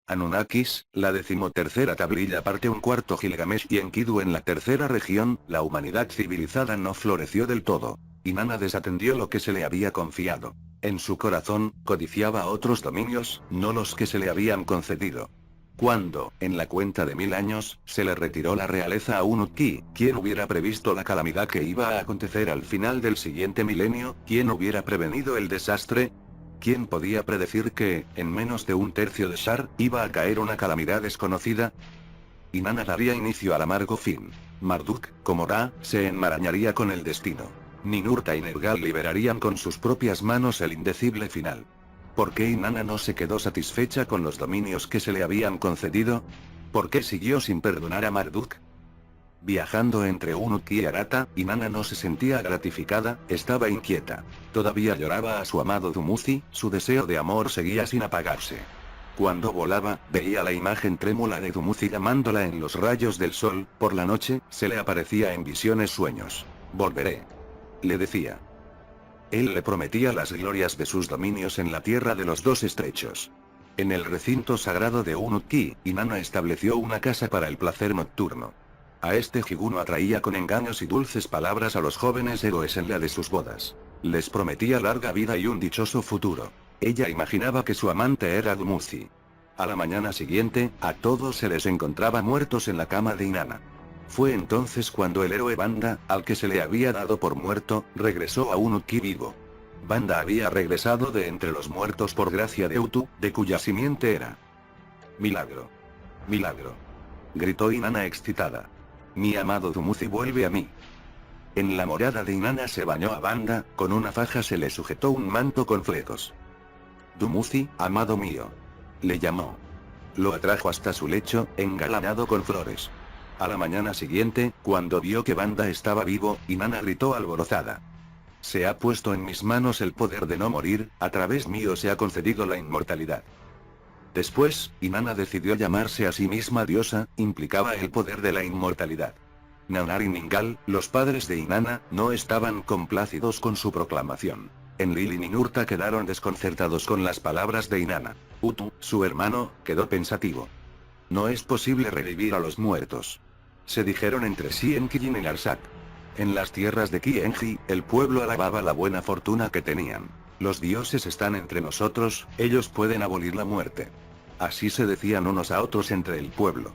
Anunnakis, la 13ª tablilla parte un cuarto. Gilgamesh y Enkidu. En la tercera región, la humanidad civilizada no floreció del todo. Inanna desatendió lo que se le había confiado. En su corazón, codiciaba otros dominios, no los que se le habían concedido. Cuando, en la cuenta de 1000 años, se le retiró la realeza a Uruk-hai, ¿quién hubiera previsto la calamidad que iba a acontecer al final del siguiente milenio? ¿Quién hubiera prevenido el desastre? ¿Quién podía predecir que, en menos de un tercio de Shar, iba a caer una calamidad desconocida? Inanna daría inicio al amargo fin. Marduk, como Ra, se enmarañaría con el destino. Ninurta y Nergal liberarían con sus propias manos el indecible final. ¿Por qué Inanna no se quedó satisfecha con los dominios que se le habían concedido? ¿Por qué siguió sin perdonar a Marduk? Viajando entre Uruk-hai y Arata, Inanna no se sentía gratificada, estaba inquieta. Todavía lloraba a su amado Dumuzi, su deseo de amor seguía sin apagarse. Cuando volaba, veía la imagen trémula de Dumuzi llamándola en los rayos del sol. Por la noche, se le aparecía en visiones sueños. Volveré, le decía. Él le prometía las glorias de sus dominios en la tierra de los dos estrechos. En el recinto sagrado de Uruk-hai, Inanna estableció una casa para el placer nocturno. A este Higuno atraía con engaños y dulces palabras a los jóvenes héroes en la de sus bodas. Les prometía larga vida y un dichoso futuro. Ella imaginaba que su amante era Dumuzi. A la mañana siguiente, a todos se les encontraba muertos en la cama de Inanna. Fue entonces cuando el héroe Banda, al que se le había dado por muerto, regresó a Uruk-hai vivo. Banda había regresado de entre los muertos por gracia de Utu, de cuya simiente era. Milagro. Milagro. Gritó Inanna excitada. Mi amado Dumuzi vuelve a mí. En la morada de Inanna se bañó a Banda, con una faja se le sujetó un manto con flecos. Dumuzi, amado mío. Le llamó. Lo atrajo hasta su lecho, engalanado con flores. A la mañana siguiente, cuando vio que Banda estaba vivo, Inanna gritó alborozada. Se ha puesto en mis manos el poder de no morir, a través mío se ha concedido la inmortalidad. Después, Inanna decidió llamarse a sí misma diosa, implicaba el poder de la inmortalidad. Nannar y Ningal, los padres de Inanna, no estaban complácidos con su proclamación. Enlil y Ninurta quedaron desconcertados con las palabras de Inanna. Utu, su hermano, quedó pensativo. No es posible revivir a los muertos. Se dijeron entre sí Enki y Ninarsak. En las tierras de Ki-Enji, el pueblo alababa la buena fortuna que tenían. Los dioses están entre nosotros, ellos pueden abolir la muerte. Así se decían unos a otros entre el pueblo.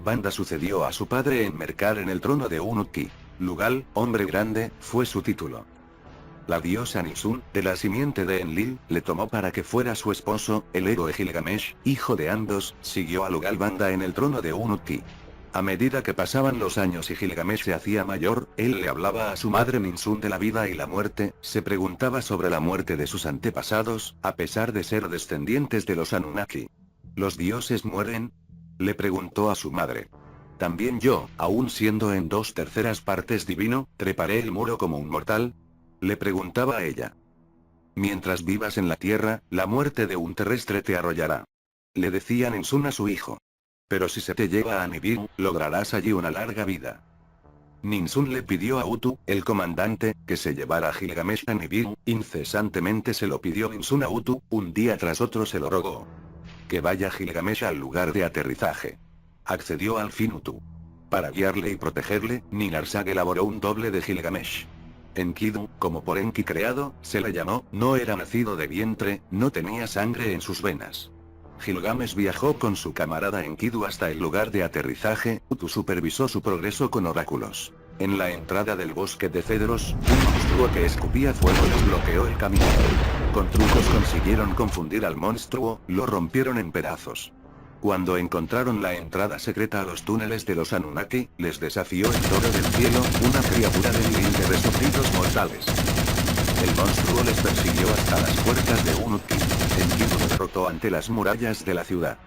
Banda sucedió a su padre en Merkar en el trono de Uruk-hai. Lugal, hombre grande, fue su título. La diosa Nisun, de la simiente de Enlil, le tomó para que fuera su esposo. El héroe Gilgamesh, hijo de ambos, siguió a Lugal Banda en el trono de Uruk-hai. A medida que pasaban los años y Gilgamesh se hacía mayor, él le hablaba a su madre Ninsun de la vida y la muerte, se preguntaba sobre la muerte de sus antepasados, a pesar de ser descendientes de los Anunnaki. ¿Los dioses mueren?, le preguntó a su madre. ¿También yo, aún siendo en 2/3 partes divino, treparé el muro como un mortal?, le preguntaba a ella. Mientras vivas en la tierra, la muerte de un terrestre te arrollará, le decía Ninsun a su hijo. Pero si se te lleva a Nibiru, lograrás allí una larga vida. Ninsun le pidió a Utu, el comandante, que se llevara a Gilgamesh a Nibiru. Incesantemente se lo pidió Ninsun a Utu, un día tras otro se lo rogó. Que vaya Gilgamesh al lugar de aterrizaje. Accedió al fin Utu. Para guiarle y protegerle, Ninarsak elaboró un doble de Gilgamesh. Enkidu, como por Enki creado, se le llamó, no era nacido de vientre, no tenía sangre en sus venas. Gilgamesh viajó con su camarada Enkidu hasta el lugar de aterrizaje. Utu supervisó su progreso con oráculos. En la entrada del bosque de cedros, un monstruo que escupía fuego les bloqueó el camino. Con trucos consiguieron confundir al monstruo, lo rompieron en pedazos. Cuando encontraron la entrada secreta a los túneles de los Anunnaki, les desafió el toro del cielo, una criatura de milímetros de sufridos mortales. El monstruo les persiguió hasta las puertas de Uruk-hai. Enkidu lo derrotó ante las murallas de la ciudad.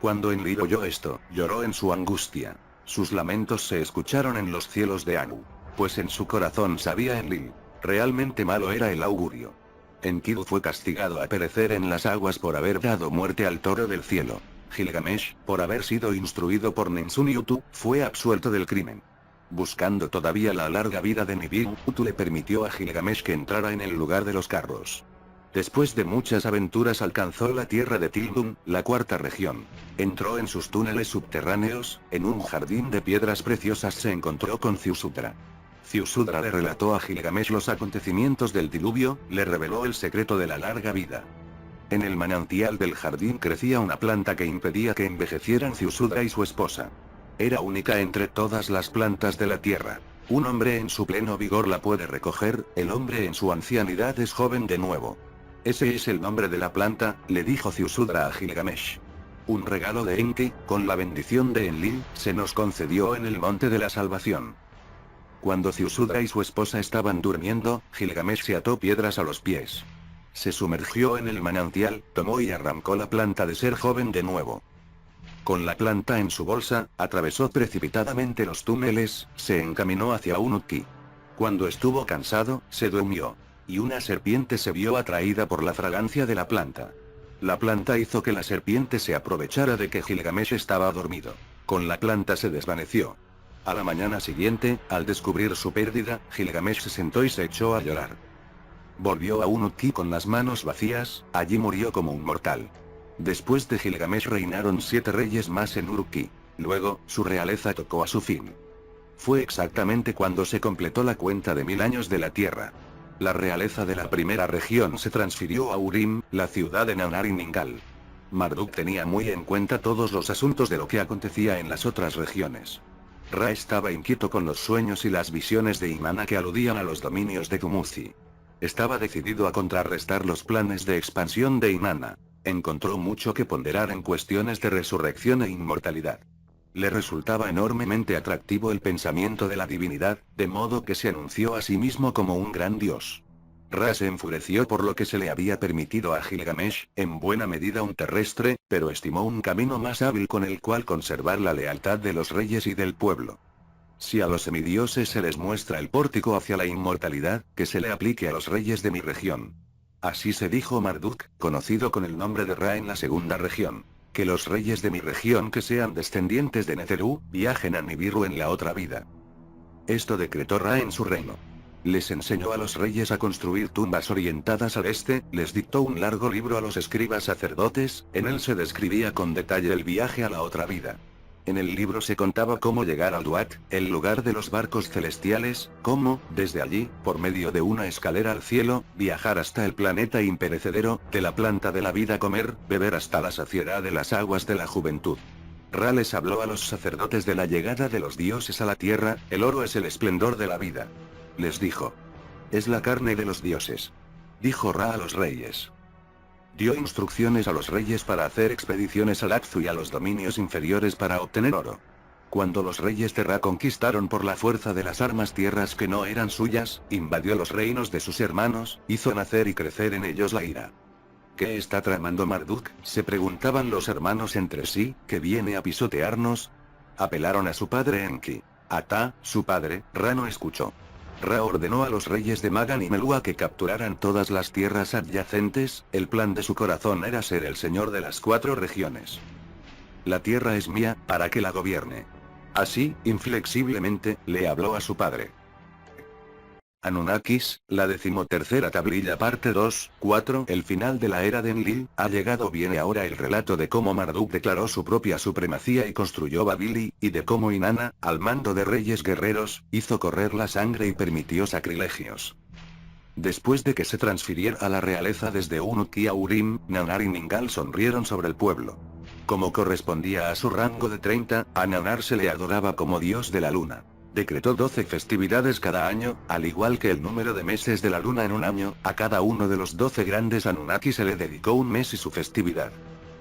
Cuando Enlil oyó esto, lloró en su angustia. Sus lamentos se escucharon en los cielos de Anu. Pues en su corazón sabía Enlil. Realmente malo era el augurio. Enkidu fue castigado a perecer en las aguas por haber dado muerte al toro del cielo. Gilgamesh, por haber sido instruido por Ninsun y Utu, fue absuelto del crimen. Buscando todavía la larga vida de Nibiru, Utu le permitió a Gilgamesh que entrara en el lugar de los carros. Después de muchas aventuras alcanzó la tierra de Tildum, la cuarta región. Entró en sus túneles subterráneos, en un jardín de piedras preciosas se encontró con Ziusudra. Ziusudra le relató a Gilgamesh los acontecimientos del diluvio, le reveló el secreto de la larga vida. En el manantial del jardín crecía una planta que impedía que envejecieran Ziusudra y su esposa. Era única entre todas las plantas de la tierra. Un hombre en su pleno vigor la puede recoger, el hombre en su ancianidad es joven de nuevo. Ese es el nombre de la planta, le dijo Ziusudra a Gilgamesh. Un regalo de Enki, con la bendición de Enlil, se nos concedió en el monte de la salvación. Cuando Ziusudra y su esposa estaban durmiendo, Gilgamesh se ató piedras a los pies. Se sumergió en el manantial, tomó y arrancó la planta de ser joven de nuevo. Con la planta en su bolsa, atravesó precipitadamente los túneles, se encaminó hacia Uruk-ki. Cuando estuvo cansado, se durmió. Y una serpiente se vio atraída por la fragancia de la planta. La planta hizo que la serpiente se aprovechara de que Gilgamesh estaba dormido. Con la planta se desvaneció. A la mañana siguiente, al descubrir su pérdida, Gilgamesh se sentó y se echó a llorar. Volvió a Uruk-ki con las manos vacías, allí murió como un mortal. Después de Gilgamesh reinaron 7 reyes más en Uruk-ki. Luego, su realeza tocó a su fin. Fue exactamente cuando se completó la cuenta de 1000 años de la Tierra. La realeza de la primera región se transfirió a Urim, la ciudad de Nannar-Ningal. Marduk tenía muy en cuenta todos los asuntos de lo que acontecía en las otras regiones. Ra estaba inquieto con los sueños y las visiones de Inanna que aludían a los dominios de Dumuzi. Estaba decidido a contrarrestar los planes de expansión de Inanna. Encontró mucho que ponderar en cuestiones de resurrección e inmortalidad. Le resultaba enormemente atractivo el pensamiento de la divinidad, de modo que se anunció a sí mismo como un gran dios. Ra se enfureció por lo que se le había permitido a Gilgamesh, en buena medida un terrestre, pero estimó un camino más hábil con el cual conservar la lealtad de los reyes y del pueblo. Si a los semidioses se les muestra el pórtico hacia la inmortalidad, que se le aplique a los reyes de mi región. Así se dijo Marduk, conocido con el nombre de Ra en la segunda región. Que los reyes de mi región que sean descendientes de Neteru, viajen a Nibiru en la otra vida. Esto decretó Ra en su reino. Les enseñó a los reyes a construir tumbas orientadas al este, les dictó un largo libro a los escribas sacerdotes, en él se describía con detalle el viaje a la otra vida. En el libro se contaba cómo llegar al Duat, el lugar de los barcos celestiales, cómo, desde allí, por medio de una escalera al cielo, viajar hasta el planeta imperecedero, de la planta de la vida comer, beber hasta la saciedad de las aguas de la juventud. Ra les habló a los sacerdotes de la llegada de los dioses a la tierra, el oro es el esplendor de la vida. Les dijo. Es la carne de los dioses. Dijo Ra a los reyes. Dio instrucciones a los reyes para hacer expediciones al Akzu y a los dominios inferiores para obtener oro. Cuando los reyes de Ra conquistaron por la fuerza de las armas tierras que no eran suyas, invadió los reinos de sus hermanos, hizo nacer y crecer en ellos la ira. ¿Qué está tramando Marduk?, se preguntaban los hermanos entre sí, ¿que viene a pisotearnos? Apelaron a su padre Enki. Ata, su padre, Ra no escuchó. Ra ordenó a los reyes de Magan y Melua que capturaran todas las tierras adyacentes, el plan de su corazón era ser el señor de las 4 regiones. La tierra es mía, para que la gobierne. Así, inflexiblemente, le habló a su padre. Anunnakis, la 13ª tablilla parte 2, 4. El final de la era de Enlil, ha llegado. Viene ahora el relato de cómo Marduk declaró su propia supremacía y construyó Babili, y de cómo Inanna, al mando de reyes guerreros, hizo correr la sangre y permitió sacrilegios. Después de que se transfiriera la realeza desde Uruk-ki a Urim, Nannar y Ningal sonrieron sobre el pueblo. Como correspondía a su rango de 30, a Nannar se le adoraba como dios de la luna. Decretó 12 festividades cada año, al igual que el número de meses de la luna en un año, a cada uno de los 12 grandes Anunnaki se le dedicó un mes y su festividad.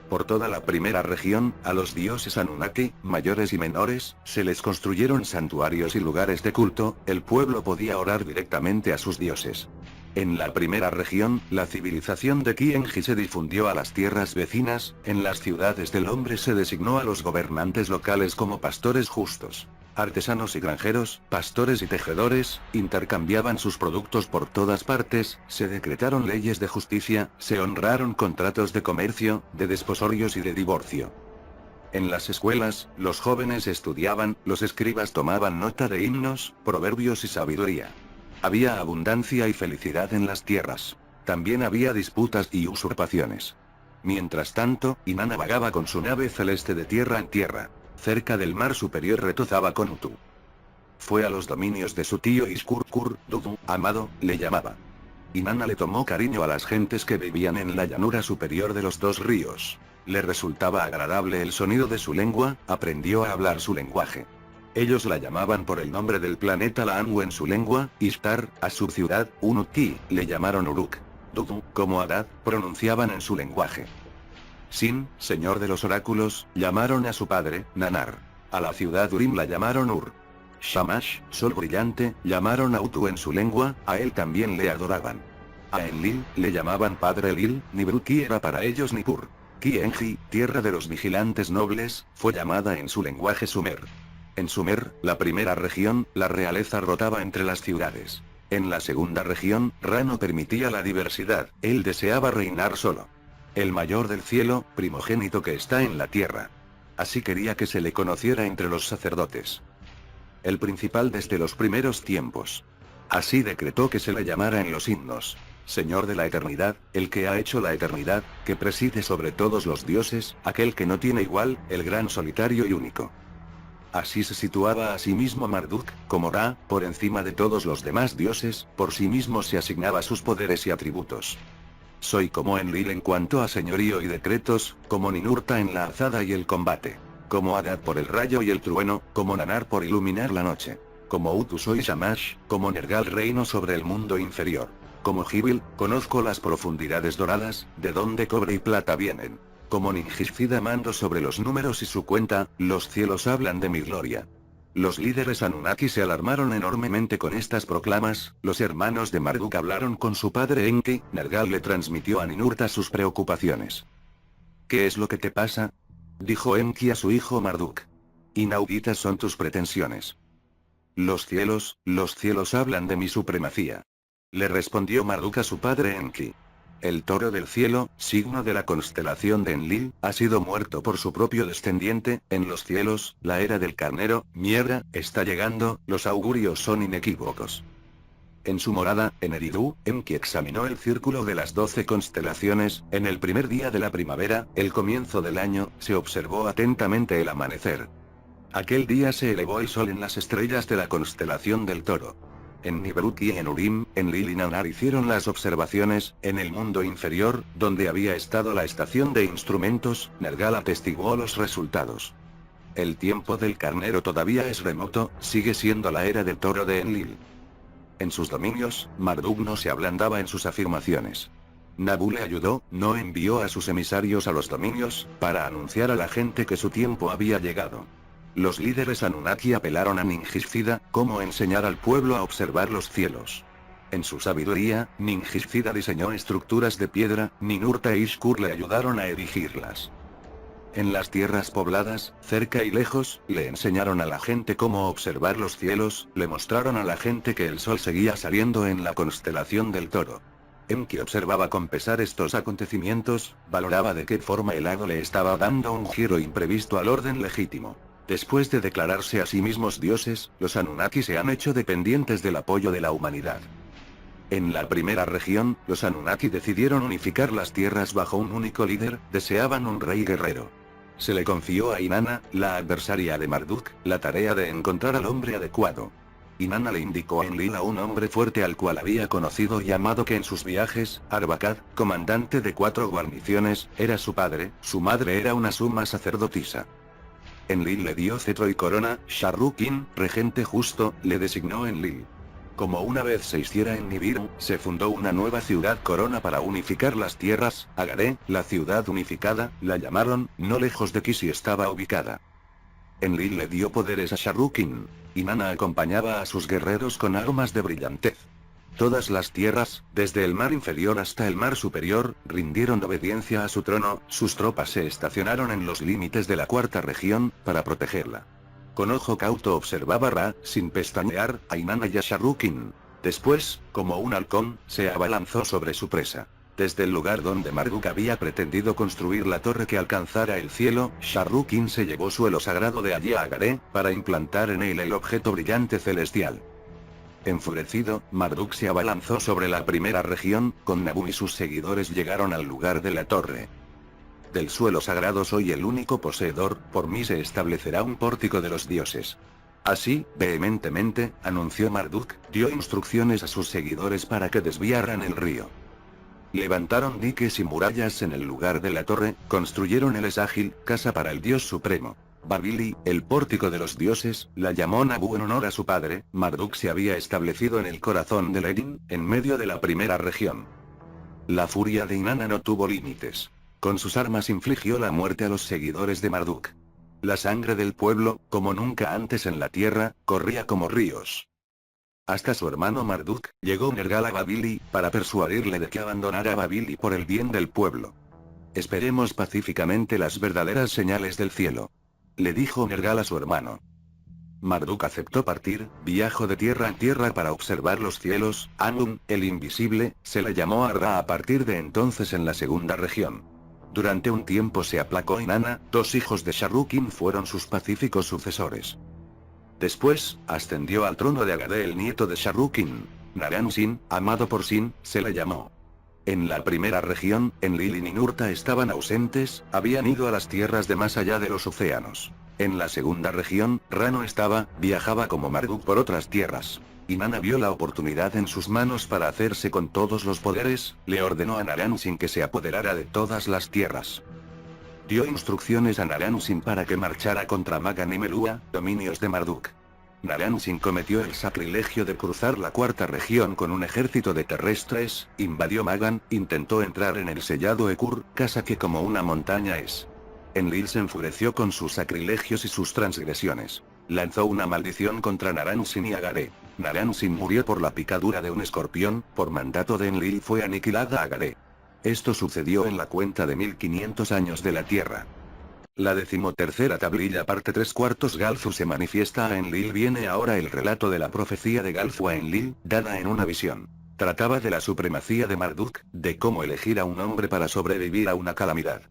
Por toda la primera región, a los dioses Anunnaki, mayores y menores, se les construyeron santuarios y lugares de culto, el pueblo podía orar directamente a sus dioses. En la primera región, la civilización de Ki-Engi se difundió a las tierras vecinas, en las ciudades del hombre se designó a los gobernantes locales como pastores justos. Artesanos y granjeros, pastores y tejedores, intercambiaban sus productos por todas partes, se decretaron leyes de justicia, se honraron contratos de comercio, de desposorios y de divorcio. En las escuelas, los jóvenes estudiaban, los escribas tomaban nota de himnos, proverbios y sabiduría. Había abundancia y felicidad en las tierras. También había disputas y usurpaciones. Mientras tanto, Inanna vagaba con su nave celeste de tierra en tierra. Cerca del mar superior retozaba con Utu. Fue a los dominios de su tío Iskurkur, Dudu, amado, le llamaba. Inanna le tomó cariño a las gentes que vivían en la llanura superior de los dos ríos. Le resultaba agradable el sonido de su lengua, aprendió a hablar su lenguaje. Ellos la llamaban por el nombre del planeta Laanwu en su lengua, Ishtar, a su ciudad, Unuti, le llamaron Uruk. Dudu, como Adad, pronunciaban en su lenguaje. Sin, señor de los oráculos, llamaron a su padre, Nanar. A la ciudad Urim la llamaron Ur. Shamash, sol brillante, llamaron a Utu en su lengua, a él también le adoraban. A Enlil, le llamaban padre Elil, Nibruki era para ellos Nippur. Ki-Enji, tierra de los vigilantes nobles, fue llamada en su lenguaje Sumer. En Sumer, la primera región, la realeza rotaba entre las ciudades. En la segunda región, Ra no permitía la diversidad, él deseaba reinar solo. El mayor del cielo, primogénito que está en la tierra. Así quería que se le conociera entre los sacerdotes. El principal desde los primeros tiempos. Así decretó que se le llamara en los himnos. Señor de la eternidad, el que ha hecho la eternidad, que preside sobre todos los dioses, aquel que no tiene igual, el gran solitario y único. Así se situaba a sí mismo Marduk, como Ra, por encima de todos los demás dioses, por sí mismo se asignaba sus poderes y atributos. Soy como Enlil en cuanto a señorío y decretos, como Ninurta en la alzada y el combate. Como Adad por el rayo y el trueno, como Nanar por iluminar la noche. Como Utu soy Shamash, como Nergal reino sobre el mundo inferior. Como Gibil, conozco las profundidades doradas, de donde cobre y plata vienen. Como Ninjishcida mando sobre los números y su cuenta, los cielos hablan de mi gloria. Los líderes Anunnaki se alarmaron enormemente con estas proclamas, los hermanos de Marduk hablaron con su padre Enki, Nergal le transmitió a Ninurta sus preocupaciones. ¿Qué es lo que te pasa?, dijo Enki a su hijo Marduk. Inauditas son tus pretensiones. Los cielos hablan de mi supremacía. Le respondió Marduk a su padre Enki. El toro del cielo, signo de la constelación de Enlil, ha sido muerto por su propio descendiente, en los cielos, la era del carnero, Miera, está llegando, los augurios son inequívocos. En su morada, en Eridu, Enki examinó el círculo de las 12 constelaciones, en el primer día de la primavera, el comienzo del año, se observó atentamente el amanecer. Aquel día se elevó el sol en las estrellas de la constelación del toro. En Nibruki y en Urim, Enlil y Nanar hicieron las observaciones, en el mundo inferior, donde había estado la estación de instrumentos, Nergal atestiguó los resultados. El tiempo del carnero todavía es remoto, sigue siendo la era del toro de Enlil. En sus dominios, Marduk no se ablandaba en sus afirmaciones. Nabu le ayudó, no envió a sus emisarios a los dominios, para anunciar a la gente que su tiempo había llegado. Los líderes Anunnaki apelaron a Ninjishcida, cómo enseñar al pueblo a observar los cielos. En su sabiduría, Ninjishcida diseñó estructuras de piedra, Ninurta e Ishkur le ayudaron a erigirlas. En las tierras pobladas, cerca y lejos, le enseñaron a la gente cómo observar los cielos, le mostraron a la gente que el sol seguía saliendo en la constelación del toro. Enki observaba con pesar estos acontecimientos, valoraba de qué forma el hado le estaba dando un giro imprevisto al orden legítimo. Después de declararse a sí mismos dioses, los Anunnaki se han hecho dependientes del apoyo de la humanidad. En la primera región, los Anunnaki decidieron unificar las tierras bajo un único líder, deseaban un rey guerrero. Se le confió a Inanna, la adversaria de Marduk, la tarea de encontrar al hombre adecuado. Inanna le indicó a Enlil a un hombre fuerte al cual había conocido y amado que en sus viajes, Arbakad, comandante de 4 guarniciones, era su padre, su madre era una suma sacerdotisa. Enlil le dio cetro y corona, Sharrukin, regente justo, le designó Enlil. Como una vez se hiciera en Nibiru, se fundó una nueva ciudad corona para unificar las tierras, Agaré, la ciudad unificada, la llamaron, no lejos de Kisi estaba ubicada. Enlil le dio poderes a Sharrukin. Inanna acompañaba a sus guerreros con armas de brillantez. Todas las tierras, desde el mar inferior hasta el mar superior, rindieron obediencia a su trono, sus tropas se estacionaron en los límites de la 4ª región, para protegerla. Con ojo cauto observaba Ra, sin pestañear, a Inanna y a Sharrukin. Después, como un halcón, se abalanzó sobre su presa. Desde el lugar donde Marduk había pretendido construir la torre que alcanzara el cielo, Sharrukin se llevó suelo sagrado de allí a Agaré, para implantar en él el objeto brillante celestial. Enfurecido, Marduk se abalanzó sobre la primera región, con Nabu y sus seguidores llegaron al lugar de la torre. Del suelo sagrado soy el único poseedor, por mí se establecerá un pórtico de los dioses. Así, vehementemente, anunció Marduk, dio instrucciones a sus seguidores para que desviaran el río. Levantaron diques y murallas en el lugar de la torre, construyeron el Esagil, casa para el dios supremo. Babili, el pórtico de los dioses, la llamó Nabu en honor a su padre. Marduk se había establecido en el corazón de Erin, en medio de la primera región. La furia de Inanna no tuvo límites. Con sus armas infligió la muerte a los seguidores de Marduk. La sangre del pueblo, como nunca antes en la tierra, corría como ríos. Hasta su hermano Marduk, llegó Nergal a Babili, para persuadirle de que abandonara Babili por el bien del pueblo. Esperemos pacíficamente las verdaderas señales del cielo. Le dijo Nergal a su hermano. Marduk aceptó partir, viajó de tierra en tierra para observar los cielos. Anum, el invisible, se le llamó a Ra a partir de entonces en la segunda región. Durante un tiempo se aplacó Inanna, 2 hijos de Sharrukin fueron sus pacíficos sucesores. Después, ascendió al trono de Agade el nieto de Sharrukin. Naran-Sin, amado por Sin, se le llamó. En la primera región, Enlil y Ninurta estaban ausentes, habían ido a las tierras de más allá de los océanos. En la segunda región, Ra no estaba, viajaba como Marduk por otras tierras. Inanna vio la oportunidad en sus manos para hacerse con todos los poderes, le ordenó a Naran-Sin que se apoderara de todas las tierras. Dio instrucciones a Naran-Sin para que marchara contra Magan y Melua, dominios de Marduk. Naran-Sin cometió el sacrilegio de cruzar la cuarta región con un ejército de terrestres, invadió Magan, intentó entrar en el sellado Ekur, casa que como una montaña es. Enlil se enfureció con sus sacrilegios y sus transgresiones. Lanzó una maldición contra Naran-Sin y Agade. Naran-Sin murió por la picadura de un escorpión, por mandato de Enlil fue aniquilada Agade. Esto sucedió en la cuenta de 1500 años de la Tierra. La 13ª tablilla parte 3/4 Galzu se manifiesta a Enlil. Viene ahora el relato de la profecía de Galzu a Enlil, dada en una visión. Trataba de la supremacía de Marduk, de cómo elegir a un hombre para sobrevivir a una calamidad.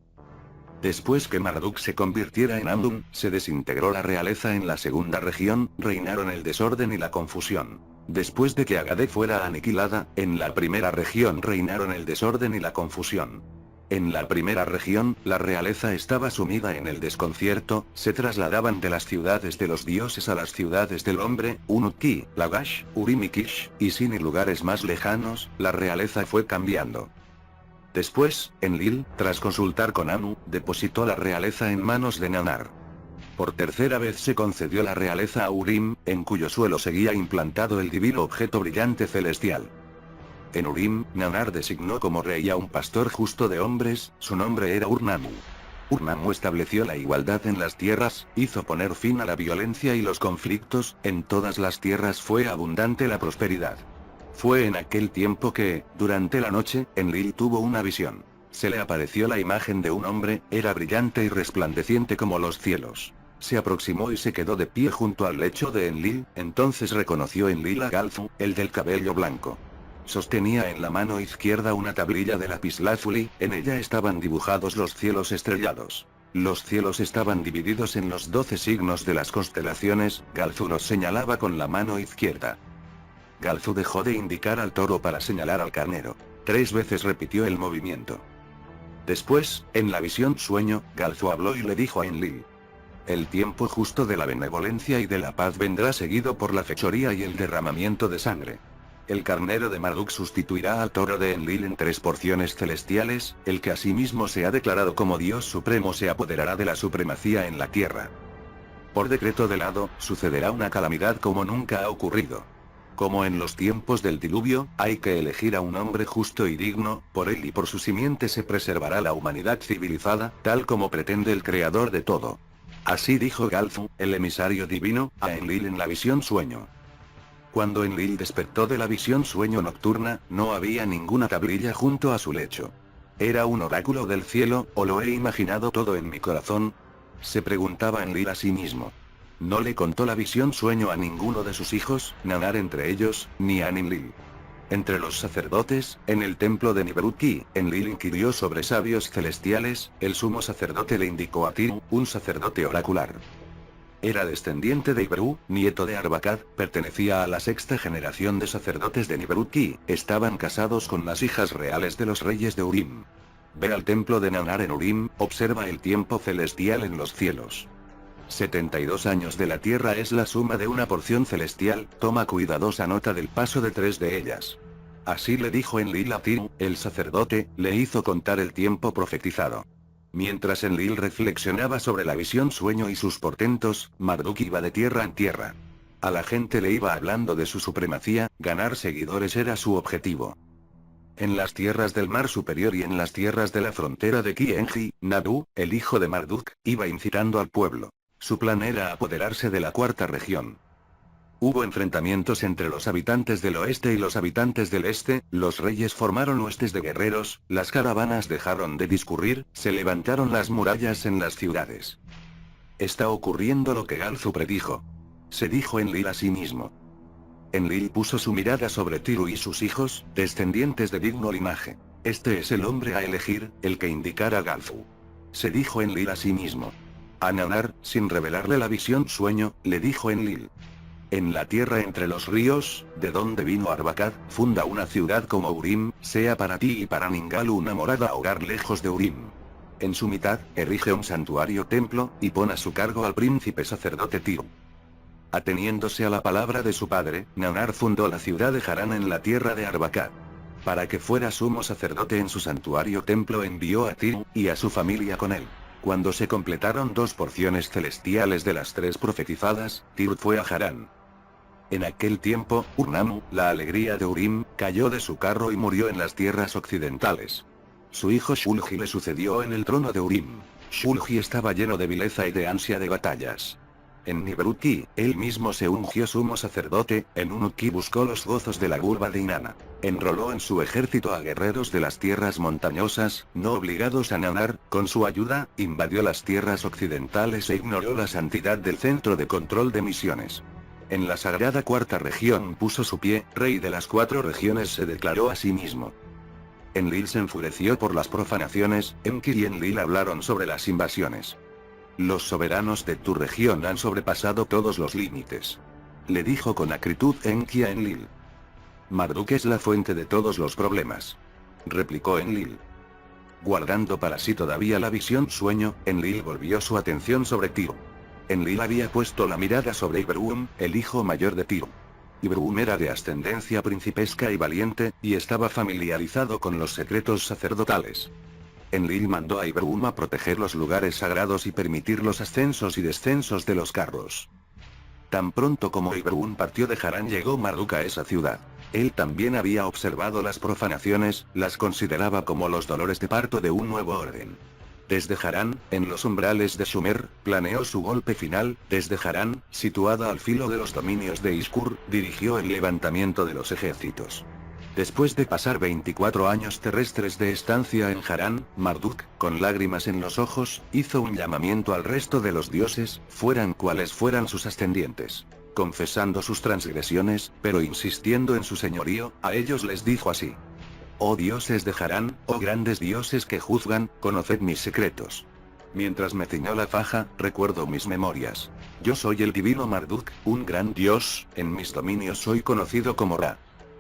Después que Marduk se convirtiera en Amdum, se desintegró la realeza en la segunda región, reinaron el desorden y la confusión. Después de que Agade fuera aniquilada, en la primera región reinaron el desorden y la confusión. En la primera región, la realeza estaba sumida en el desconcierto, se trasladaban de las ciudades de los dioses a las ciudades del hombre, Unut-Ki, Lagash, Urim y Kish, y Sin y lugares más lejanos, la realeza fue cambiando. Después, Enlil, tras consultar con Anu, depositó la realeza en manos de Nanar. Por tercera vez se concedió la realeza a Urim, en cuyo suelo seguía implantado el divino objeto brillante celestial. En Urim, Nanar designó como rey a un pastor justo de hombres, su nombre era Ur-Nammu. Ur-Nammu estableció la igualdad en las tierras, hizo poner fin a la violencia y los conflictos, en todas las tierras fue abundante la prosperidad. Fue en aquel tiempo que, durante la noche, Enlil tuvo una visión. Se le apareció la imagen de un hombre, era brillante y resplandeciente como los cielos. Se aproximó y se quedó de pie junto al lecho de Enlil, entonces reconoció Enlil a Galzu, el del cabello blanco. Sostenía en la mano izquierda una tablilla de lapislázuli, en ella estaban dibujados los cielos estrellados. Los cielos estaban divididos en los 12 signos de las constelaciones, Galzu los señalaba con la mano izquierda. Galzu dejó de indicar al toro para señalar al carnero. 3 veces repitió el movimiento. Después, en la visión sueño, Galzu habló y le dijo a Enlil. El tiempo justo de la benevolencia y de la paz vendrá seguido por la fechoría y el derramamiento de sangre. El carnero de Marduk sustituirá al toro de Enlil en 3 porciones celestiales, el que asimismo se ha declarado como Dios supremo se apoderará de la supremacía en la tierra. Por decreto del Hado, sucederá una calamidad como nunca ha ocurrido. Como en los tiempos del diluvio, hay que elegir a un hombre justo y digno, por él y por su simiente se preservará la humanidad civilizada, tal como pretende el creador de todo. Así dijo Galzu, el emisario divino, a Enlil en la visión sueño. Cuando Enlil despertó de la visión sueño nocturna, no había ninguna tablilla junto a su lecho. ¿Era un oráculo del cielo, o lo he imaginado todo en mi corazón? Se preguntaba Enlil a sí mismo. No le contó la visión sueño a ninguno de sus hijos, Nanar entre ellos, ni a Enlil. Entre los sacerdotes, en el templo de Nibiru-Ki, Enlil inquirió sobre sabios celestiales, el sumo sacerdote le indicó a Tiru, un sacerdote oracular. Era descendiente de Iberu, nieto de Arbakad, pertenecía a la sexta generación de sacerdotes de Nibiru-Ki, estaban casados con las hijas reales de los reyes de Urim. Ve al templo de Nanar en Urim, observa el tiempo celestial en los cielos. 72 años de la tierra es la suma de una porción celestial, toma cuidadosa nota del paso de 3 de ellas. Así le dijo Enlil a Tiru, el sacerdote, le hizo contar el tiempo profetizado. Mientras Enlil reflexionaba sobre la visión sueño y sus portentos, Marduk iba de tierra en tierra. A la gente le iba hablando de su supremacía, ganar seguidores era su objetivo. En las tierras del mar superior y en las tierras de la frontera de Ki-Enji, Nabu, el hijo de Marduk, iba incitando al pueblo. Su plan era apoderarse de la cuarta región. Hubo enfrentamientos entre los habitantes del oeste y los habitantes del este, los reyes formaron huestes de guerreros, las caravanas dejaron de discurrir, se levantaron las murallas en las ciudades. Está ocurriendo lo que Galzu predijo. Se dijo Enlil a sí mismo. Enlil puso su mirada sobre Tiru y sus hijos, descendientes de digno linaje. Este es el hombre a elegir, el que indicara Galzu. Se dijo Enlil a sí mismo. A Nanar, sin revelarle la visión sueño, le dijo Enlil. En la tierra entre los ríos, de donde vino Arbakad, funda una ciudad como Urim, sea para ti y para Ningalu una morada hogar lejos de Urim. En su mitad, erige un santuario templo, y pon a su cargo al príncipe sacerdote Tiru. Ateniéndose a la palabra de su padre, Nanar fundó la ciudad de Harán en la tierra de Arbakad. Para que fuera sumo sacerdote en su santuario templo envió a Tiru, y a su familia con él. Cuando se completaron 2 porciones celestiales de las 3 profetizadas, Tiru fue a Harán. En aquel tiempo, Urnamu, la alegría de Urim, cayó de su carro y murió en las tierras occidentales. Su hijo Shulgi le sucedió en el trono de Urim. Shulgi estaba lleno de vileza y de ansia de batallas. En Nibiru-Ki, él mismo se ungió sumo sacerdote, en Uruk-Ki buscó los gozos de la Gurba de Inanna. Enroló en su ejército a guerreros de las tierras montañosas, no obligados a Nanar, con su ayuda, invadió las tierras occidentales e ignoró la santidad del centro de control de misiones. En la sagrada cuarta región puso su pie, rey de las 4 regiones se declaró a sí mismo. Enlil se enfureció por las profanaciones, Enki y Enlil hablaron sobre las invasiones. Los soberanos de tu región han sobrepasado todos los límites. Le dijo con acritud Enki a Enlil. Marduk es la fuente de todos los problemas. Replicó Enlil. Guardando para sí todavía la visión sueño, Enlil volvió su atención sobre Tiru. Enlil había puesto la mirada sobre Iberuum, el hijo mayor de Tiru. Iberuum era de ascendencia principesca y valiente, y estaba familiarizado con los secretos sacerdotales. Enlil mandó a Iberuum a proteger los lugares sagrados y permitir los ascensos y descensos de los carros. Tan pronto como Iberuum partió de Harán llegó Marduk a esa ciudad. Él también había observado las profanaciones, las consideraba como los dolores de parto de un nuevo orden. Desde Harán, en los umbrales de Sumer, planeó su golpe final, desde Harán, situada al filo de los dominios de Iskur, dirigió el levantamiento de los ejércitos. Después de pasar 24 años terrestres de estancia en Harán, Marduk, con lágrimas en los ojos, hizo un llamamiento al resto de los dioses, fueran cuales fueran sus ascendientes. Confesando sus transgresiones, pero insistiendo en su señorío, a ellos les dijo así. Oh dioses de Harán, oh grandes dioses que juzgan, conoced mis secretos. Mientras me ciñó la faja, recuerdo mis memorias. Yo soy el divino Marduk, un gran dios, en mis dominios soy conocido como Ra.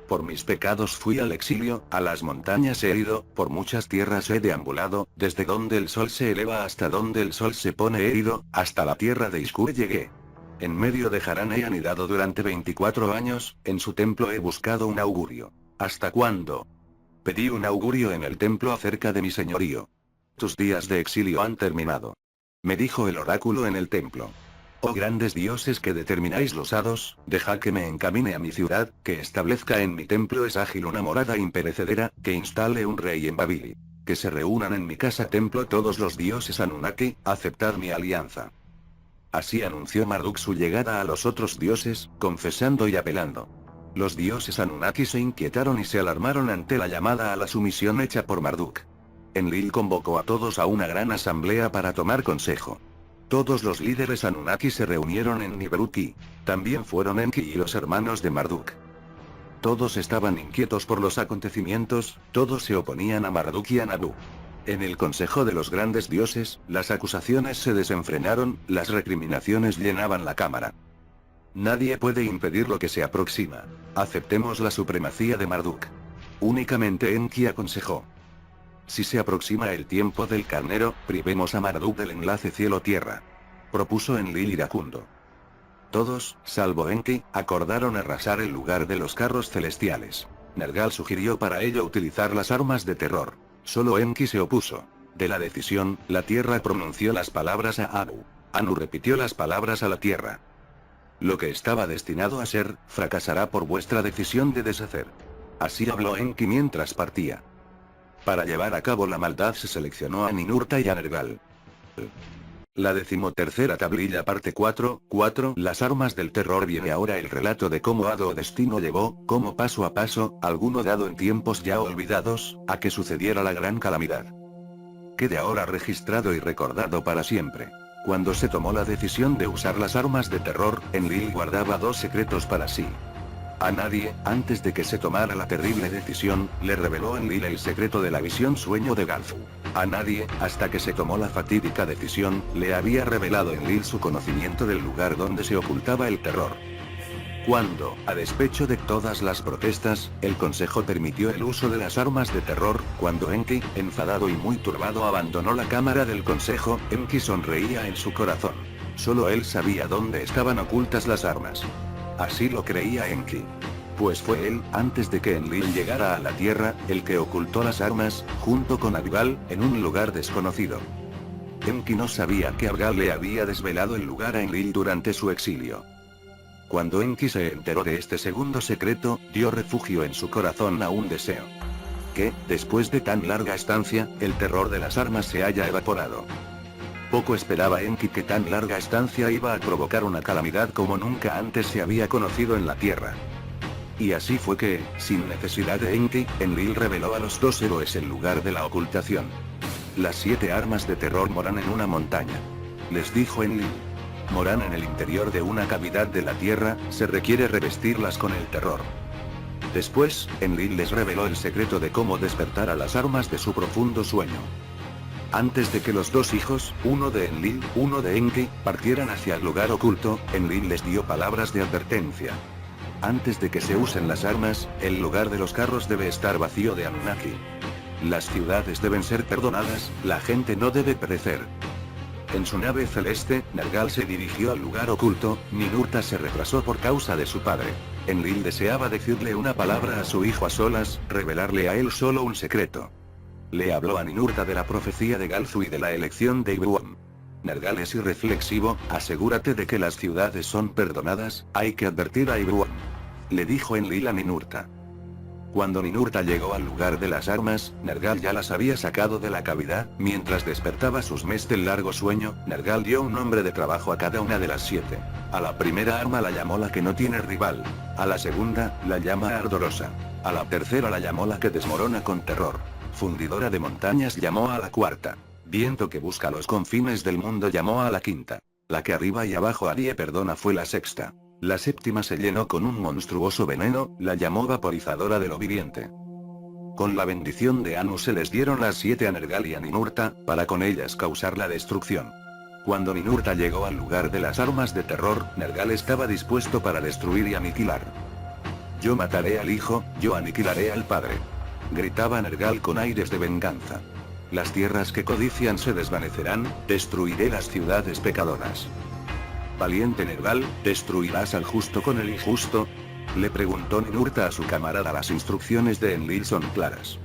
Por mis pecados fui al exilio, a las montañas he ido, por muchas tierras he deambulado, desde donde el sol se eleva hasta donde el sol se pone he ido, hasta la tierra de Iskur llegué. En medio de Harán he anidado durante 24 años, en su templo he buscado un augurio. ¿Hasta cuándo? Pedí un augurio en el templo acerca de mi señorío. Tus días de exilio han terminado. Me dijo el oráculo en el templo. Oh grandes dioses que determináis los hados, dejad que me encamine a mi ciudad, que establezca en mi templo es ágil una morada imperecedera, que instale un rey en Babili. Que se reúnan en mi casa templo todos los dioses Anunnaki, aceptad mi alianza. Así anunció Marduk su llegada a los otros dioses, confesando y apelando. Los dioses Anunnaki se inquietaron y se alarmaron ante la llamada a la sumisión hecha por Marduk. Enlil convocó a todos a una gran asamblea para tomar consejo. Todos los líderes Anunnaki se reunieron en Nibiru-Ki. También fueron Enki y los hermanos de Marduk. Todos estaban inquietos por los acontecimientos, todos se oponían a Marduk y a Nabu. En el Consejo de los Grandes Dioses, las acusaciones se desenfrenaron, las recriminaciones llenaban la cámara. Nadie puede impedir lo que se aproxima. Aceptemos la supremacía de Marduk. Únicamente Enki aconsejó. Si se aproxima el tiempo del carnero, privemos a Marduk del enlace cielo-tierra. Propuso Enlil iracundo. Todos, salvo Enki, acordaron arrasar el lugar de los carros celestiales. Nergal sugirió para ello utilizar las armas de terror. Solo Enki se opuso. De la decisión, la tierra pronunció las palabras a Anu. Anu repitió las palabras a la tierra. Lo que estaba destinado a ser, fracasará por vuestra decisión de deshacer. Así habló Enki mientras partía. Para llevar a cabo la maldad se seleccionó a Ninurta y a Nergal. La 13ª tablilla parte 4, Las armas del terror. Viene ahora el relato de cómo Hado o destino llevó, como paso a paso, alguno dado en tiempos ya olvidados, a que sucediera la gran calamidad. Quede ahora registrado y recordado para siempre. Cuando se tomó la decisión de usar las armas de terror, Enlil guardaba dos secretos para sí. A nadie, antes de que se tomara la terrible decisión, le reveló Enlil el secreto de la visión sueño de Galzu. A nadie, hasta que se tomó la fatídica decisión, le había revelado Enlil su conocimiento del lugar donde se ocultaba el terror. Cuando, a despecho de todas las protestas, el consejo permitió el uso de las armas de terror, cuando Enki, enfadado y muy turbado, abandonó la cámara del consejo, Enki sonreía en su corazón. Solo él sabía dónde estaban ocultas las armas. Así lo creía Enki. Pues fue él, antes de que Enlil llegara a la Tierra, el que ocultó las armas, junto con Abgal, en un lugar desconocido. Enki no sabía que Abgal le había desvelado el lugar a Enlil durante su exilio. Cuando Enki se enteró de este segundo secreto, dio refugio en su corazón a un deseo. Que, después de tan larga estancia, el terror de las armas se haya evaporado. Poco esperaba Enki que tan larga estancia iba a provocar una calamidad como nunca antes se había conocido en la Tierra. Y así fue que, sin necesidad de Enki, Enlil reveló a los dos héroes el lugar de la ocultación. Las 7 armas de terror moran en una montaña. Les dijo Enlil. Moran en el interior de una cavidad de la Tierra, se requiere revestirlas con el terror. Después, Enlil les reveló el secreto de cómo despertar a las armas de su profundo sueño. Antes de que los dos hijos, uno de Enlil, uno de Enki, partieran hacia el lugar oculto, Enlil les dio palabras de advertencia. Antes de que se usen las armas, el lugar de los carros debe estar vacío de Anunnaki. Las ciudades deben ser perdonadas, la gente no debe perecer. En su nave celeste, Nergal se dirigió al lugar oculto, Ninurta se retrasó por causa de su padre. Enlil deseaba decirle una palabra a su hijo a solas, revelarle a él solo un secreto. Le habló a Ninurta de la profecía de Galzu y de la elección de Ibuam. Nergal es irreflexivo, asegúrate de que las ciudades son perdonadas, hay que advertir a Ibuam. Le dijo Enlil a Ninurta. Cuando Ninurta llegó al lugar de las armas, Nergal ya las había sacado de la cavidad, mientras despertaba sus mes del largo sueño, Nergal dio un nombre de trabajo a cada una de las 7. A la primera arma la llamó la que no tiene rival. A la segunda, la llama ardorosa. A la tercera la llamó la que desmorona con terror. Fundidora de montañas llamó a la cuarta. Viento que busca los confines del mundo llamó a la quinta. La que arriba y abajo haría perdona fue la sexta. La séptima se llenó con un monstruoso veneno, la llamó vaporizadora de lo viviente. Con la bendición de Anu se les dieron las 7 a Nergal y a Ninurta, para con ellas causar la destrucción. Cuando Ninurta llegó al lugar de las armas de terror, Nergal estaba dispuesto para destruir y aniquilar. Yo mataré al hijo, yo aniquilaré al padre. Gritaba Nergal con aires de venganza. Las tierras que codician se desvanecerán, destruiré las ciudades pecadoras. Valiente Nergal, ¿destruirás al justo con el injusto? Le preguntó Ninurta a su camarada. Las instrucciones de Enlil son claras.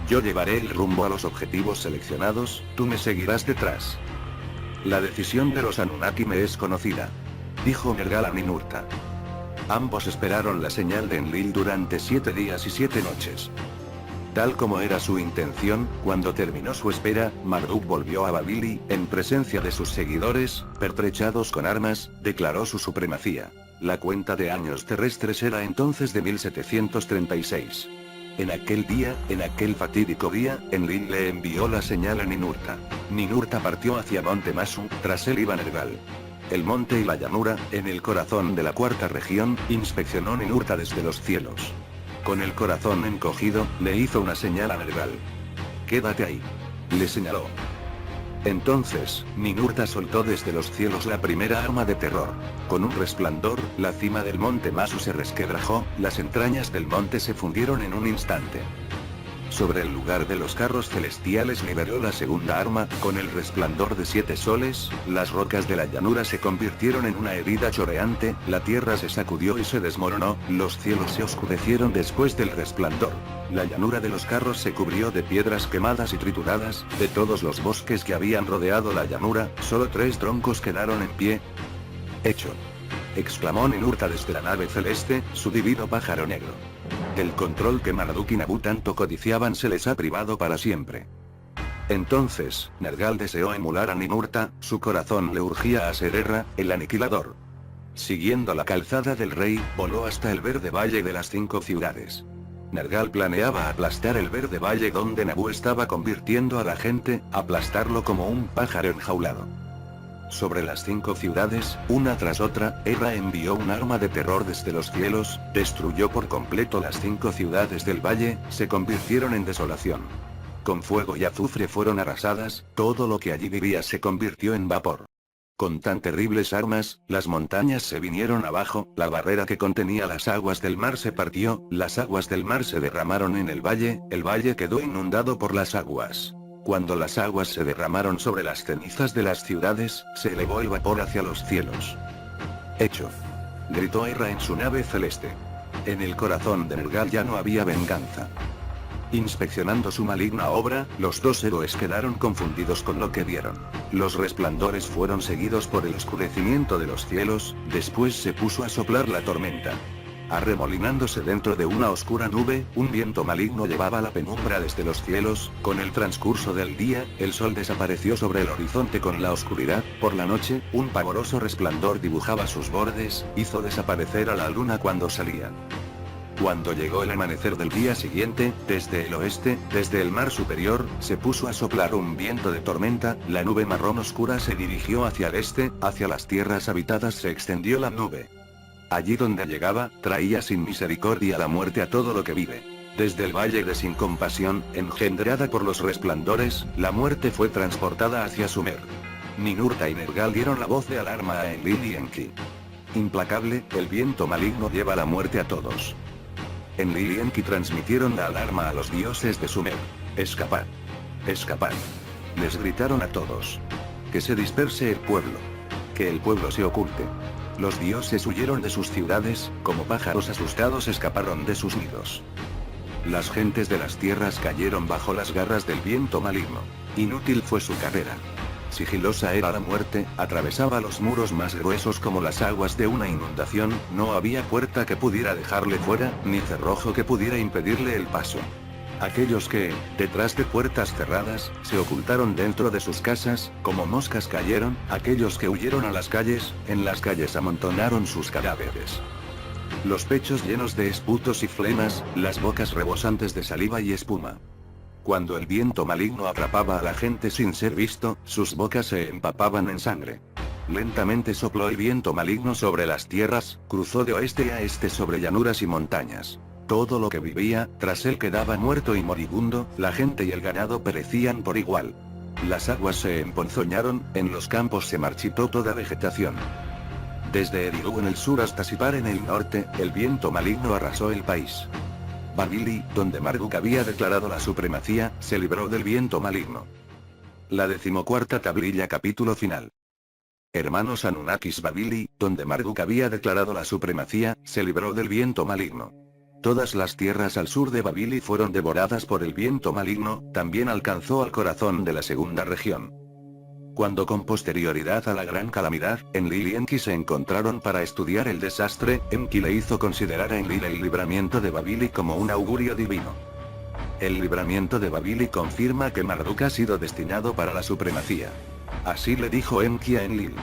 Yo llevaré el rumbo a los objetivos seleccionados, tú me seguirás detrás. La decisión de los Anunnaki me es conocida. Dijo Nergal a Ninurta. Ambos esperaron la señal de Enlil durante 7 días y 7 noches. Tal como era su intención, cuando terminó su espera, Marduk volvió a Babili, en presencia de sus seguidores, pertrechados con armas, declaró su supremacía. La cuenta de años terrestres era entonces de 1736. En aquel día, en aquel fatídico día, Enlil le envió la señal a Ninurta. Ninurta partió hacia Monte Masu, tras él iba Nergal. El monte y la llanura, en el corazón de la cuarta región, inspeccionó Ninurta desde los cielos. Con el corazón encogido, le hizo una señal a Nergal. Quédate ahí. le señaló. Entonces, Ninurta soltó desde los cielos la primera arma de terror. Con un resplandor, la cima del monte Masu se resquebrajó, las entrañas del monte se fundieron en un instante. Sobre el lugar de los carros celestiales liberó la segunda arma, con el resplandor de 7 soles, las rocas de la llanura se convirtieron en una herida choreante, la tierra se sacudió y se desmoronó, los cielos se oscurecieron después del resplandor. La llanura de los carros se cubrió de piedras quemadas y trituradas, de todos los bosques que habían rodeado la llanura, solo 3 troncos quedaron en pie. Hecho. Exclamó Ninurta desde la nave celeste, su divino pájaro negro. El control que Marduk y Nabu tanto codiciaban se les ha privado para siempre. Entonces, Nergal deseó emular a Ninurta, su corazón le urgía a ser Erra, el aniquilador. Siguiendo la calzada del rey, voló hasta el verde valle de las 5 ciudades. Nergal planeaba aplastar el verde valle donde Nabu estaba convirtiendo a la gente, aplastarlo como un pájaro enjaulado. Sobre las 5 ciudades, una tras otra, Erra envió un arma de terror desde los cielos, destruyó por completo las 5 ciudades del valle, se convirtieron en desolación. Con fuego y azufre fueron arrasadas, todo lo que allí vivía se convirtió en vapor. Con tan terribles armas, las montañas se vinieron abajo, la barrera que contenía las aguas del mar se partió, las aguas del mar se derramaron en el valle quedó inundado por las aguas. Cuando las aguas se derramaron sobre las cenizas de las ciudades, se elevó el vapor hacia los cielos. Hecho. Gritó Erra en su nave celeste. En el corazón de Nergal ya no había venganza. Inspeccionando su maligna obra, los 2 héroes quedaron confundidos con lo que vieron. Los resplandores fueron seguidos por el oscurecimiento de los cielos, después se puso a soplar la tormenta. Arremolinándose dentro de una oscura nube, un viento maligno llevaba la penumbra desde los cielos, con el transcurso del día, el sol desapareció sobre el horizonte con la oscuridad, por la noche, un pavoroso resplandor dibujaba sus bordes, hizo desaparecer a la luna cuando salía. Cuando llegó el amanecer del día siguiente, desde el oeste, desde el mar superior, se puso a soplar un viento de tormenta, la nube marrón oscura se dirigió hacia el este, hacia las tierras habitadas se extendió la nube. Allí donde llegaba, traía sin misericordia la muerte a todo lo que vive. Desde el valle de sin compasión, engendrada por los resplandores, la muerte fue transportada hacia Sumer. Ninurta y Nergal dieron la voz de alarma a Enlil y Enki. Implacable, el viento maligno lleva la muerte a todos. Enlil y Enki transmitieron la alarma a los dioses de Sumer. Escapad. Escapad. Les gritaron a todos. Que se disperse el pueblo. Que el pueblo se oculte. Los dioses huyeron de sus ciudades, como pájaros asustados escaparon de sus nidos. Las gentes de las tierras cayeron bajo las garras del viento maligno. Inútil fue su carrera. Sigilosa era la muerte, atravesaba los muros más gruesos como las aguas de una inundación, no había puerta que pudiera dejarle fuera, ni cerrojo que pudiera impedirle el paso. Aquellos que, detrás de puertas cerradas, se ocultaron dentro de sus casas, como moscas cayeron, aquellos que huyeron a las calles, en las calles amontonaron sus cadáveres. Los pechos llenos de esputos y flemas, las bocas rebosantes de saliva y espuma. Cuando el viento maligno atrapaba a la gente sin ser visto, sus bocas se empapaban en sangre. Lentamente sopló el viento maligno sobre las tierras, cruzó de oeste a este sobre llanuras y montañas. Todo lo que vivía, tras él quedaba muerto y moribundo, la gente y el ganado perecían por igual. Las aguas se emponzoñaron, en los campos se marchitó toda vegetación. Desde Eridu en el sur hasta Sipar en el norte, el viento maligno arrasó el país. Babili, donde Marduk había declarado la supremacía, se libró del viento maligno. La 14ª tablilla capítulo final. Hermanos Anunnakis Babili, donde Marduk había declarado la supremacía, se libró del viento maligno. Todas las tierras al sur de Babili fueron devoradas por el viento maligno, también alcanzó al corazón de la segunda región. Cuando con posterioridad a la gran calamidad, Enlil y Enki se encontraron para estudiar el desastre, Enki le hizo considerar a Enlil el libramiento de Babili como un augurio divino. El libramiento de Babili confirma que Marduk ha sido destinado para la supremacía. Así le dijo Enki a Enlil.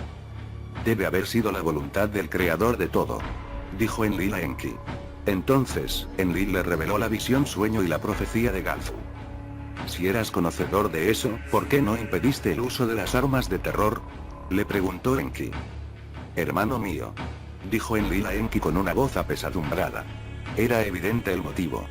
Debe haber sido la voluntad del creador de todo. Dijo Enlil a Enki. Entonces, Enlil le reveló la visión sueño y la profecía de Galfu. Si eras conocedor de eso, ¿por qué no impediste el uso de las armas de terror? Le preguntó Enki. Hermano mío. Dijo Enlil a Enki con una voz apesadumbrada. Era evidente el motivo.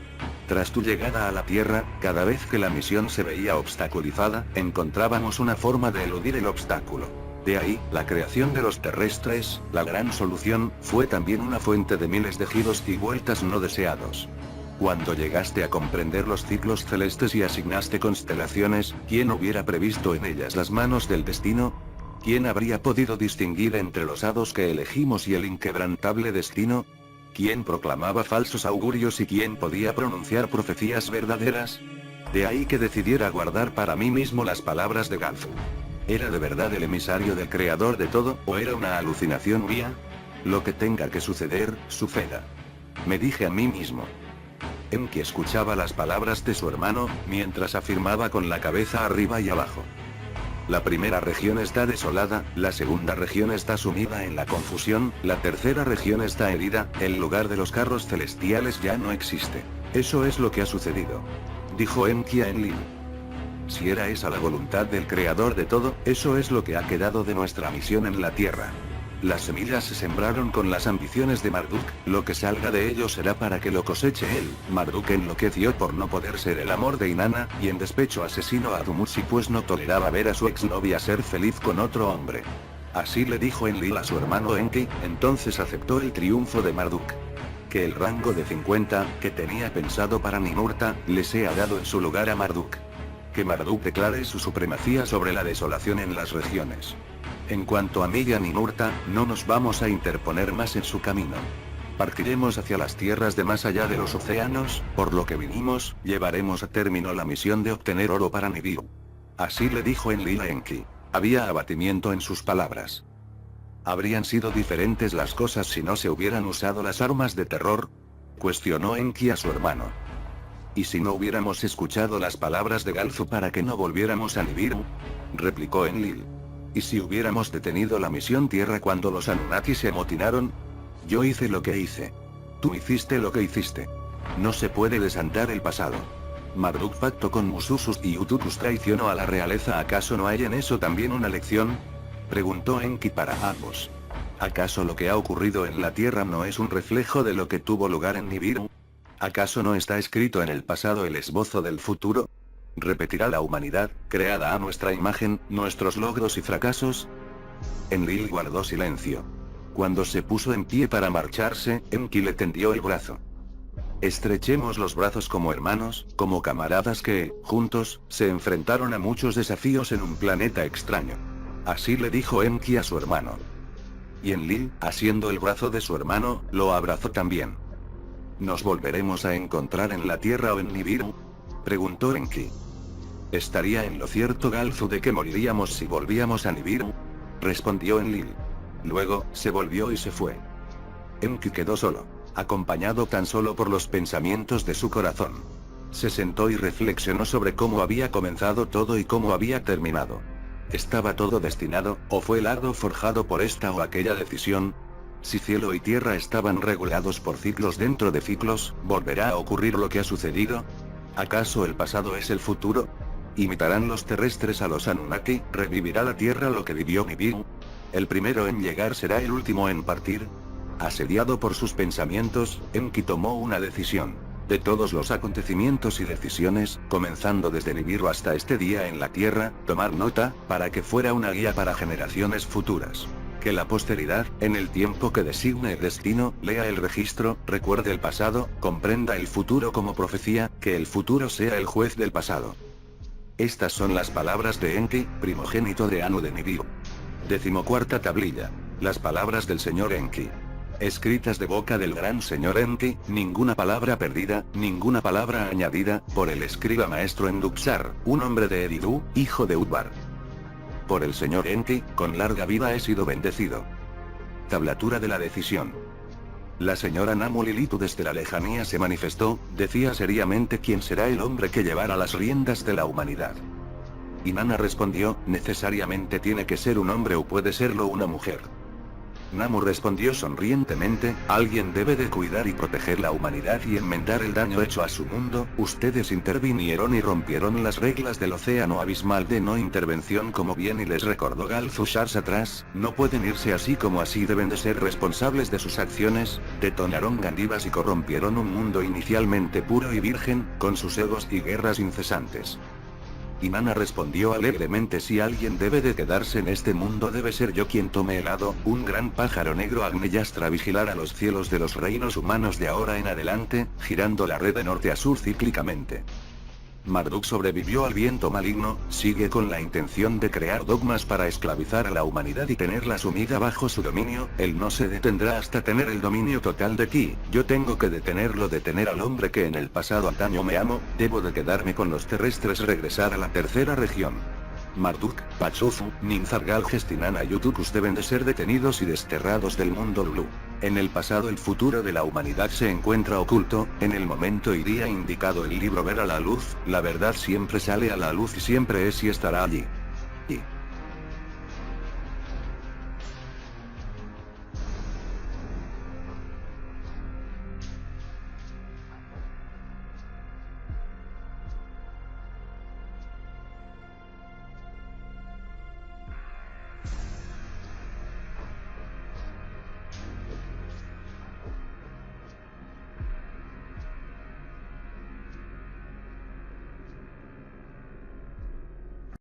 Tras tu llegada a la Tierra, cada vez que la misión se veía obstaculizada, encontrábamos una forma de eludir el obstáculo. De ahí, la creación de los terrestres, la gran solución, fue también una fuente de miles de giros y vueltas no deseados. Cuando llegaste a comprender los ciclos celestes y asignaste constelaciones, ¿quién hubiera previsto en ellas las manos del destino? ¿Quién habría podido distinguir entre los hados que elegimos y el inquebrantable destino? ¿Quién proclamaba falsos augurios y quién podía pronunciar profecías verdaderas? De ahí que decidiera guardar para mí mismo las palabras de Galfu. ¿Era de verdad el emisario del creador de todo, o era una alucinación mía? Lo que tenga que suceder, suceda. Me dije a mí mismo. Enki escuchaba las palabras de su hermano, mientras afirmaba con la cabeza arriba y abajo. La primera región está desolada, la segunda región está sumida en la confusión, la tercera región está herida, el lugar de los carros celestiales ya no existe. Eso es lo que ha sucedido. Dijo Enki a Enlil. Si era esa la voluntad del creador de todo, eso es lo que ha quedado de nuestra misión en la Tierra. Las semillas se sembraron con las ambiciones de Marduk, lo que salga de ello será para que lo coseche él. Marduk enloqueció por no poder ser el amor de Inanna, y en despecho asesinó a Dumuzi pues no toleraba ver a su exnovia ser feliz con otro hombre. Así le dijo Enlil a su hermano Enki, entonces aceptó el triunfo de Marduk. Que el rango de 50, que tenía pensado para Ninurta, le sea dado en su lugar a Marduk. Que Marduk declare su supremacía sobre la desolación en las regiones. En cuanto a mí y a Ninurta, no nos vamos a interponer más en su camino. Partiremos hacia las tierras de más allá de los océanos, por lo que vinimos, llevaremos a término la misión de obtener oro para Nibiru. Así le dijo Enlil a Enki. Había abatimiento en sus palabras. ¿Habrían sido diferentes las cosas si no se hubieran usado las armas de terror? Cuestionó Enki a su hermano. ¿Y si no hubiéramos escuchado las palabras de Galzu para que no volviéramos a Nibiru? Replicó Enlil. ¿Y si hubiéramos detenido la misión Tierra cuando los Anunnaki se amotinaron? Yo hice lo que hice. Tú hiciste lo que hiciste. No se puede desandar el pasado. Marduk pactó con Mususus y Ututus traicionó a la realeza. ¿Acaso no hay en eso también una lección? Preguntó Enki para ambos. ¿Acaso lo que ha ocurrido en la Tierra no es un reflejo de lo que tuvo lugar en Nibiru? ¿Acaso no está escrito en el pasado el esbozo del futuro? ¿Repetirá la humanidad, creada a nuestra imagen, nuestros logros y fracasos? Enlil guardó silencio. Cuando se puso en pie para marcharse, Enki le tendió el brazo. Estrechemos los brazos como hermanos, como camaradas que, juntos, se enfrentaron a muchos desafíos en un planeta extraño. Así le dijo Enki a su hermano. Y Enlil, asiendo el brazo de su hermano, lo abrazó también. ¿Nos volveremos a encontrar en la Tierra o en Nibiru? Preguntó Enki. ¿Estaría en lo cierto Galzu de que moriríamos si volvíamos a Nibiru? Respondió Enlil. Luego, se volvió y se fue. Enki quedó solo, acompañado tan solo por los pensamientos de su corazón. Se sentó y reflexionó sobre cómo había comenzado todo y cómo había terminado. ¿Estaba todo destinado, o fue el ardo forjado por esta o aquella decisión? Si cielo y tierra estaban regulados por ciclos dentro de ciclos, ¿volverá a ocurrir lo que ha sucedido? ¿Acaso el pasado es el futuro? ¿Imitarán los terrestres a los Anunnaki? ¿Revivirá la Tierra lo que vivió Nibiru? ¿El primero en llegar será el último en partir? Asediado por sus pensamientos, Enki tomó una decisión. De todos los acontecimientos y decisiones, comenzando desde Nibiru hasta este día en la Tierra, tomar nota, para que fuera una guía para generaciones futuras. Que la posteridad, en el tiempo que designe el destino, lea el registro, recuerde el pasado, comprenda el futuro como profecía, que el futuro sea el juez del pasado. Estas son las palabras de Enki, primogénito de Anu de Nibiru. 14ª tablilla. Las palabras del señor Enki. Escritas de boca del gran señor Enki, ninguna palabra perdida, ninguna palabra añadida, por el escriba maestro Enduxar, un hombre de Eridu, hijo de Udvar. Por el señor Enki, con larga vida he sido bendecido. Tablatura de la decisión. La señora Namulilitu desde la lejanía se manifestó, decía seriamente quién será el hombre que llevará las riendas de la humanidad. Inanna respondió, necesariamente tiene que ser un hombre o puede serlo una mujer. Namu respondió sonrientemente, alguien debe de cuidar y proteger la humanidad y enmendar el daño hecho a su mundo. Ustedes intervinieron y rompieron las reglas del océano abismal de no intervención, como bien y les recordó Galzushars atrás. No pueden irse así como así, deben de ser responsables de sus acciones. Detonaron Gandivas y corrompieron un mundo inicialmente puro y virgen, con sus egos y guerras incesantes. Inanna respondió alegremente, si alguien debe de quedarse en este mundo debe ser yo quien tome el lado. Un gran pájaro negro Agneyastra vigilará los cielos de los reinos humanos de ahora en adelante, girando la red de norte a sur cíclicamente. Marduk sobrevivió al viento maligno, sigue con la intención de crear dogmas para esclavizar a la humanidad y tenerla sumida bajo su dominio. Él no se detendrá hasta tener el dominio total de ti. Yo tengo que detenerlo, detener al hombre que en el pasado antaño me amó. Debo de quedarme con los terrestres, regresar a la tercera región. Marduk, Pachufu, Ninzargal, Gestinana y Utukus deben de ser detenidos y desterrados del mundo Lulu. En el pasado el futuro de la humanidad se encuentra oculto, en el momento y día indicado el libro verá la luz, la verdad siempre sale a la luz y siempre es y estará allí.